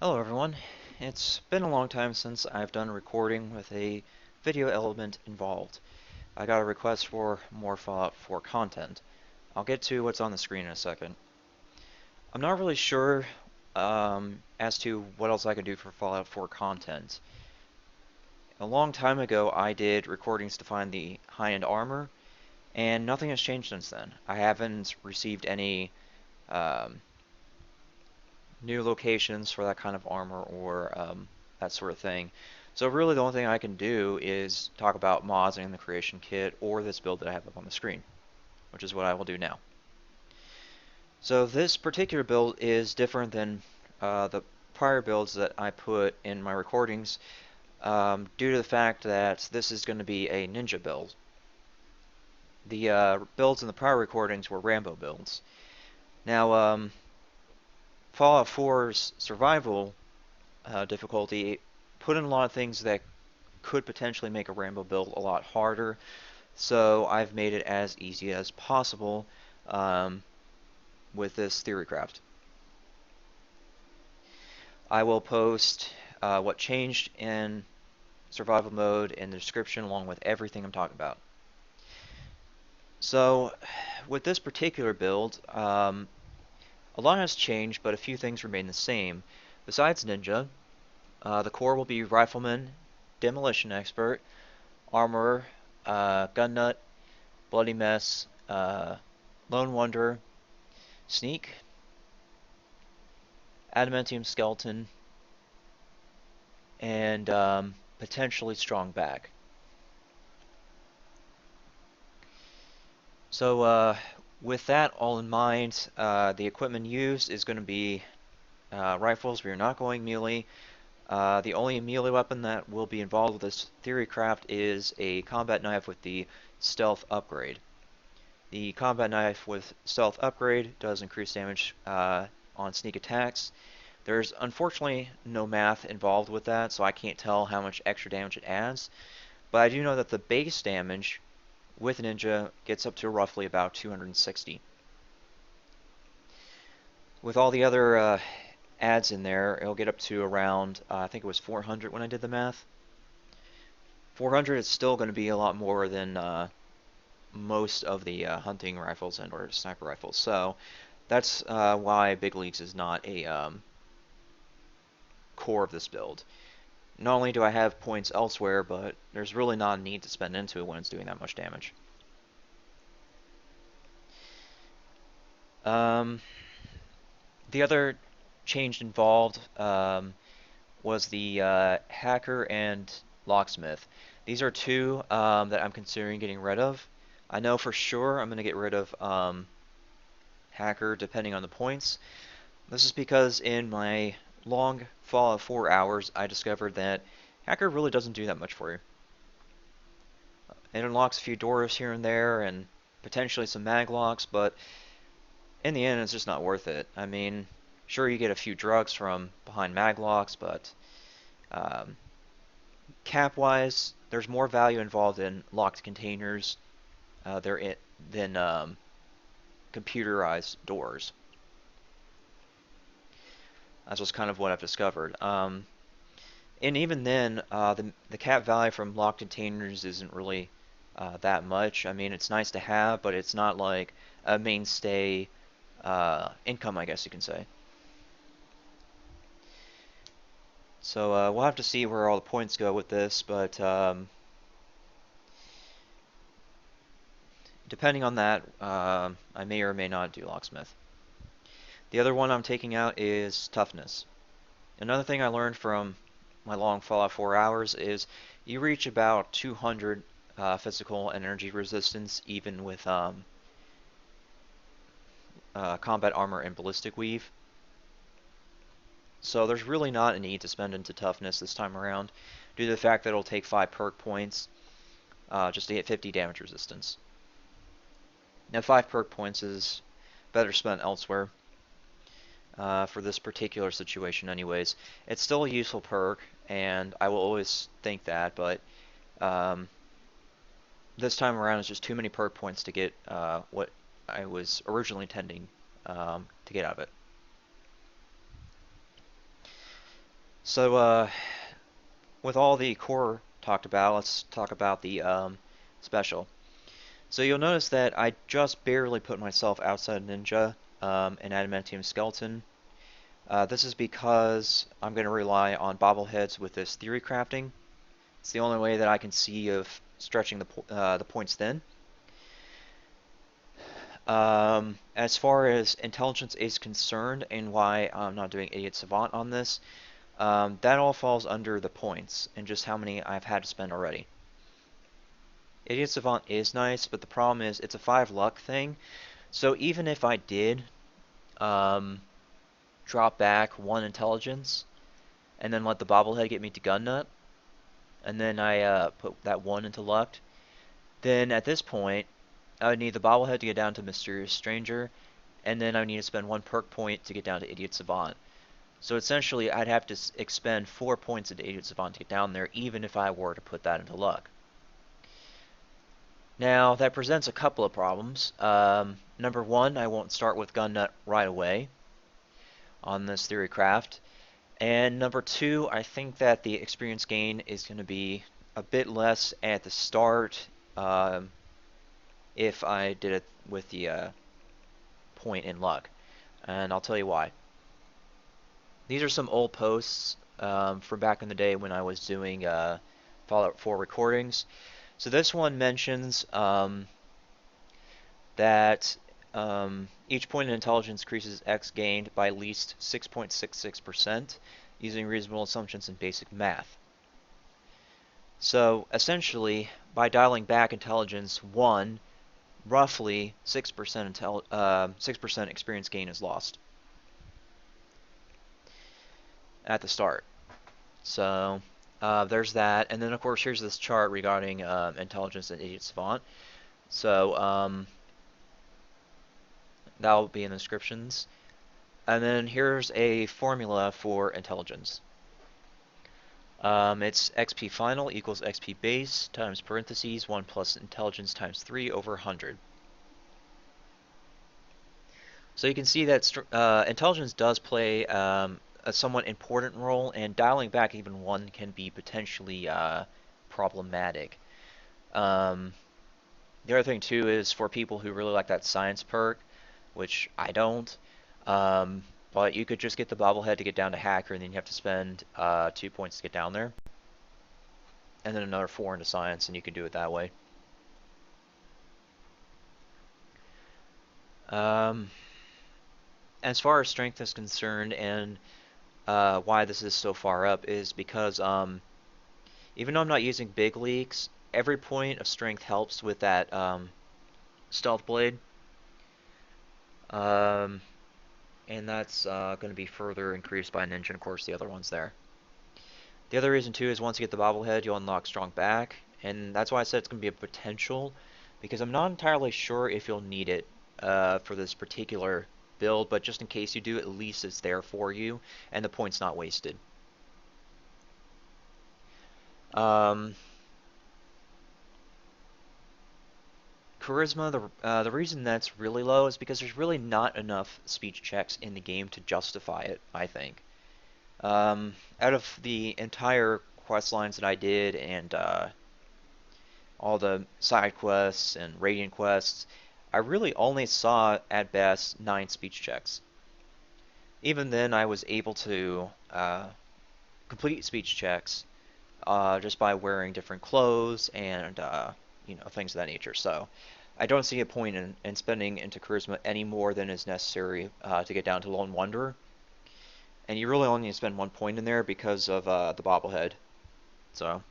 Hello everyone. It's been a long time since I've done a recording with a video element involved. I got a request for more Fallout 4 content. I'll get to what's on the screen in a second. I'm not really sure as to what else I can do for Fallout 4 content. A long time ago I did recordings to find the high-end armor, and nothing has changed since then. I haven't received any um, new locations for that kind of armor or that sort of thing. So really the only thing I can do is talk about mods in the creation kit or this build that I have up on the screen, which is what I will do now. So this particular build is different than the prior builds that I put in my recordings due to the fact that this is going to be a ninja build. The builds in the prior recordings were Rambo builds. Now, Fallout 4's survival difficulty put in a lot of things that could potentially make a Rambo build a lot harder, so I've made it as easy as possible um, with this theory craft. I will post what changed in survival mode in the description along with everything I'm talking about. So with this particular build, a lot has changed, but a few things remain the same. Besides Ninja, the core will be Rifleman, Demolition Expert, Armorer, Gun Nut, Bloody Mess, Lone Wanderer, Sneak, Adamantium Skeleton, and potentially Strong Back. So with that all in mind, the equipment used is going to be rifles. We are not going melee. The only melee weapon that will be involved with this theory craft is a combat knife with the stealth upgrade. The combat knife with stealth upgrade does increase damage on sneak attacks. There's unfortunately no math involved with that, so I can't tell how much extra damage it adds. But I do know that the base damage with Ninja gets up to roughly about 260. With all the other adds in there, it'll get up to around, I think it was 400 when I did the math. 400 is still going to be a lot more than most of the hunting rifles and or sniper rifles. So that's why Big Leagues is not a core of this build. Not only do I have points elsewhere, but there's really not a need to spend into it when it's doing that much damage. Um, the other change involved was the hacker and locksmith. These are two that I'm considering getting rid of. I know for sure I'm going to get rid of hacker depending on the points. This is because in my long Fallout 4 hours, I discovered that hacker really doesn't do that much for you. It unlocks a few doors here and there and potentially some mag locks, but in the end, it's just not worth it. I mean, sure, you get a few drugs from behind mag locks, but um, cap-wise, there's more value involved in locked containers than computerized doors. That's just kind of what I've discovered. And even then, the cap value from locked containers isn't really that much. I mean, it's nice to have, but it's not like a mainstay income, I guess you can say. So we'll have to see where all the points go with this, but depending on that, I may or may not do locksmith. The other one I'm taking out is toughness. Another thing I learned from my long Fallout 4 hours is you reach about 200 physical and energy resistance even with combat armor and ballistic weave. So there's really not a need to spend into toughness this time around due to the fact that it'll take 5 perk points just to get 50 damage resistance. Now 5 perk points is better spent elsewhere for this particular situation anyways. It's still a useful perk and I will always think that, but um, this time around it's just too many perk points to get what I was originally intending to get out of it. So, with all the core talked about, let's talk about the special. So you'll notice that I just barely put myself outside Ninja and Adamantium Skeleton. This is because I'm going to rely on bobbleheads with this theory crafting. It's the only way that I can see of stretching the points thin. As far as intelligence is concerned and why I'm not doing Idiot Savant on this, that all falls under the points and just how many I've had to spend already. Idiot Savant is nice, but the problem is it's a 5 luck thing. So even if I did um, drop back 1 intelligence and then let the bobblehead get me to gun nut, and then I put that 1 into luck, then at this point I would need the bobblehead to get down to Mysterious Stranger, and then I would need to spend 1 perk point to get down to Idiot Savant. So essentially I'd have to expend 4 points into Idiot Savant to get down there, even if I were to put that into luck. Now, that presents a couple of problems. Number one, I won't start with gun nut right away on this theory craft. And number two, I think that the experience gain is going to be a bit less at the start if I did it with the point in luck. And I'll tell you why. These are some old posts from back in the day when I was doing Fallout 4 recordings. So this one mentions that each point in intelligence increases X gained by at least 6.66% using reasonable assumptions and basic math. So essentially, by dialing back intelligence 1, roughly 6% experience gain is lost at the start. So there's that. And then, of course, here's this chart regarding intelligence and Idiot Savant. So that will be in the descriptions. And then here's a formula for intelligence. It's XP final equals XP base times parentheses 1 plus intelligence times 3 over 100. So you can see that intelligence does play a somewhat important role, and dialing back even 1 can be potentially problematic. The other thing too is for people who really like that science perk, which I don't, but you could just get the bobblehead to get down to hacker, and then you have to spend 2 points to get down there, and then another 4 into science, and you can do it that way. As far as strength is concerned, and why this is so far up is because even though I'm not using big leaks, every point of strength helps with that stealth blade. And that's going to be further increased by Ninja, and of course the other ones there. The other reason too is once you get the bobblehead, you'll unlock strong back, and that's why I said it's going to be a potential, because I'm not entirely sure if you'll need it for this particular build, but just in case you do, at least it's there for you, and the point's not wasted. Charisma, the reason that's really low is because there's really not enough speech checks in the game to justify it, I think. Out of the entire quest lines that I did and all the side quests and radiant quests, I really only saw at best 9 speech checks. Even then, I was able to complete speech checks just by wearing different clothes and things of that nature. So I don't see a point in spending into charisma any more than is necessary to get down to Lone Wanderer. And you really only need to spend 1 point in there because of the bobblehead. So,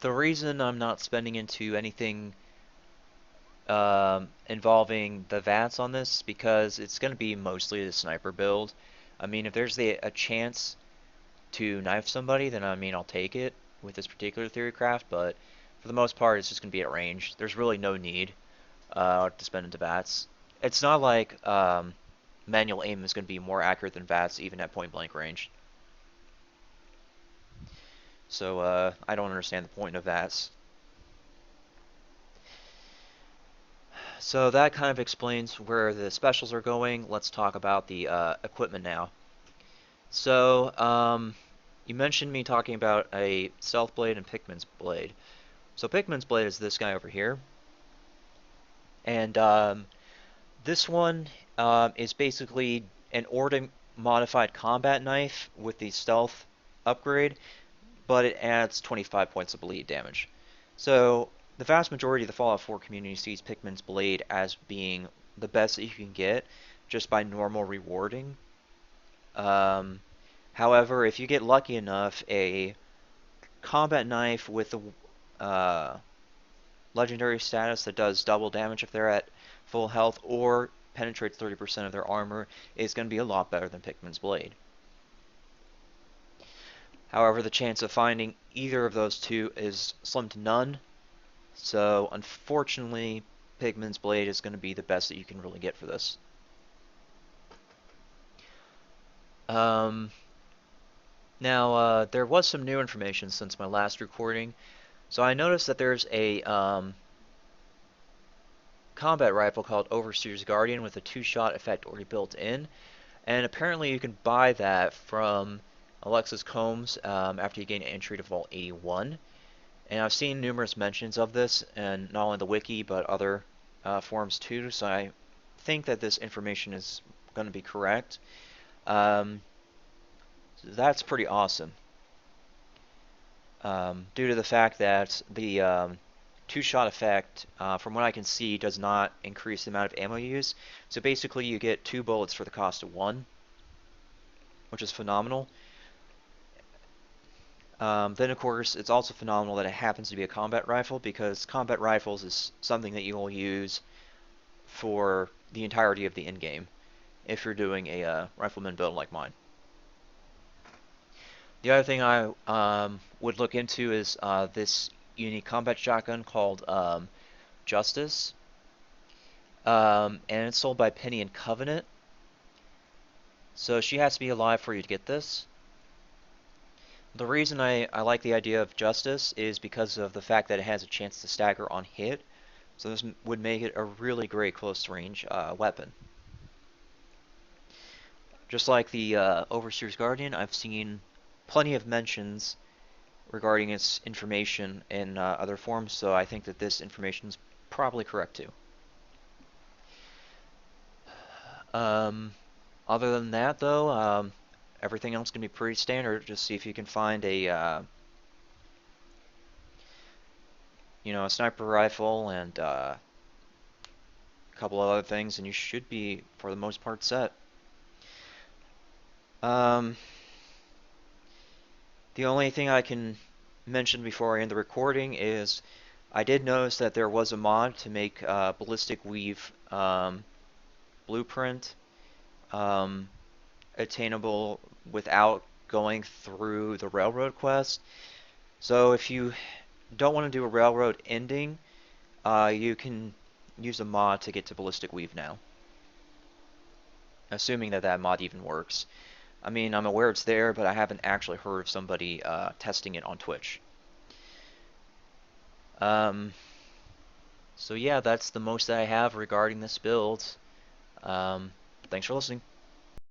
the reason I'm not spending into anything involving the VATS on this is because it's going to be mostly the sniper build. I mean, if there's a chance to knife somebody, then I mean, I'll take it with this particular theory craft, but for the most part, it's just going to be at range. There's really no need to spend into VATS. It's not like manual aim is going to be more accurate than VATS even at point blank range. So I don't understand the point of VATS. So that kind of explains where the specials are going. Let's talk about the equipment now. So, you mentioned me talking about a Stealth Blade and Pikmin's Blade. So Pikmin's Blade is this guy over here, and this one is basically an Orden modified combat knife with the stealth upgrade, but it adds 25 points of bleed damage. So the vast majority of the Fallout 4 community sees Pikmin's Blade as being the best that you can get just by normal rewarding. Um, However, if you get lucky enough, a combat knife with a legendary status that does double damage if they're at full health or penetrates 30% of their armor is going to be a lot better than Pikmin's Blade. However, the chance of finding either of those two is slim to none, so unfortunately, Pikmin's Blade is going to be the best that you can really get for this. Um, Now, there was some new information since my last recording. So I noticed that there's a combat rifle called Overseer's Guardian with a two-shot effect already built in, and apparently you can buy that from Alexis Combs after you gain entry to Vault 81. And I've seen numerous mentions of this, and not only the wiki but other forums too. So I think that this information is going to be correct. So that's pretty awesome. Due to the fact that the two-shot effect, from what I can see, does not increase the amount of ammo you use. So basically you get 2 bullets for the cost of 1, which is phenomenal. Then of course it's also phenomenal that it happens to be a combat rifle, because combat rifles is something that you will use for the entirety of the endgame if you're doing a rifleman build like mine. The other thing I would look into is this unique combat shotgun called Justice, and it's sold by Penny and Covenant. So she has to be alive for you to get this. The reason I like the idea of Justice is because of the fact that it has a chance to stagger on hit. So this would make it a really great close range weapon. Just like the Overseer's Guardian, I've seen plenty of mentions regarding its information in other forms, so I think that this information is probably correct too. Other than that, though, everything else can be pretty standard. Just see if you can find a, a sniper rifle and a couple of other things, and you should be, for the most part, set. Um, the only thing I can mention before I end the recording is I did notice that there was a mod to make Ballistic Weave blueprint attainable without going through the railroad quest. So if you don't want to do a railroad ending, you can use a mod to get to Ballistic Weave now. Assuming that that mod even works. I mean, I'm aware it's there, but I haven't actually heard of somebody testing it on Twitch. So yeah, that's the most that I have regarding this build. Thanks for listening.